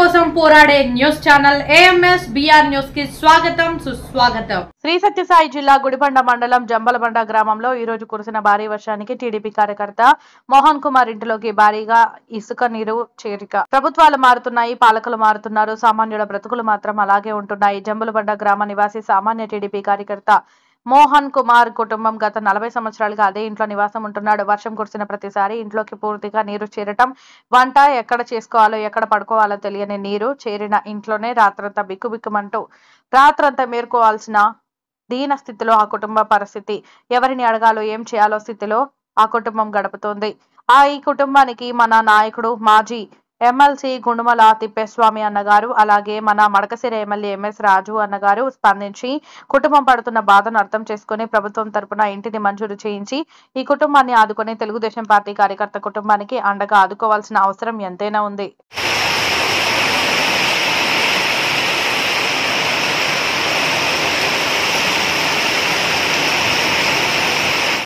కోసం పోరాడే news channel AMS BR news కి స్వాగతం సుస్వాగతం. శ్రీ సత్యసాయి జిల్లా గుడిబండ మండలం జంబలబండ గ్రామంలో ఈ రోజు కురిసిన భారీ వర్షానికి టీడీపీ కార్యకర్త మోహన్ కుమార్ ఇంటిలోకి భారీగా ఇసుక నీరు చేరిక. ప్రభుత్వాలు మారుతున్నాయి, పాలకులు మారుతున్నారు, సామాన్యుల బ్రతుకులు మాత్రం అలాగే ఉంటున్నాయి. జంబలబండ గ్రామ నివాసి సామాన్య టీడీపీ కార్యకర్త మోహన్ కుమార్ కుటుంబం గత 40 సంవత్సరాలుగా అదే ఇంట్లో నివాసం ఉంటున్నాడు. వర్షం కురిసిన ప్రతిసారి ఇంట్లోకి పూర్తిగా నీరు చేరటం, వంట ఎక్కడ చేసుకోవాలో ఎక్కడ పడుకోవాలో తెలియని నీరు చేరిన ఇంట్లోనే రాత్రంతా బిక్కుబిక్కుమంటూ రాత్రంతా మేర్కోవాల్సిన దీన స్థితిలో ఆ కుటుంబ పరిస్థితి. ఎవరిని అడగాలో ఏం చేయాలో స్థితిలో ఆ కుటుంబం గడుపుతోంది. ఈ కుటుంబానికి మన నాయకుడు మాజీ ఎమ్మెల్సీ గుండుమల తిప్పేస్వామి అన్నగారు, అలాగే మన మడకశిర ఎమ్మెల్యే ఎంఎస్ రాజు అన్నగారు స్పందించి కుటుంబం పడుతున్న బాధను అర్థం చేసుకుని ప్రభుత్వం తరపున ఇంటిని మంజూరు చేయించి ఈ కుటుంబాన్ని ఆదుకొని తెలుగుదేశం పార్టీ కార్యకర్త కుటుంబానికి అండగా ఆదుకోవాల్సిన అవసరం ఎంతైనా ఉంది.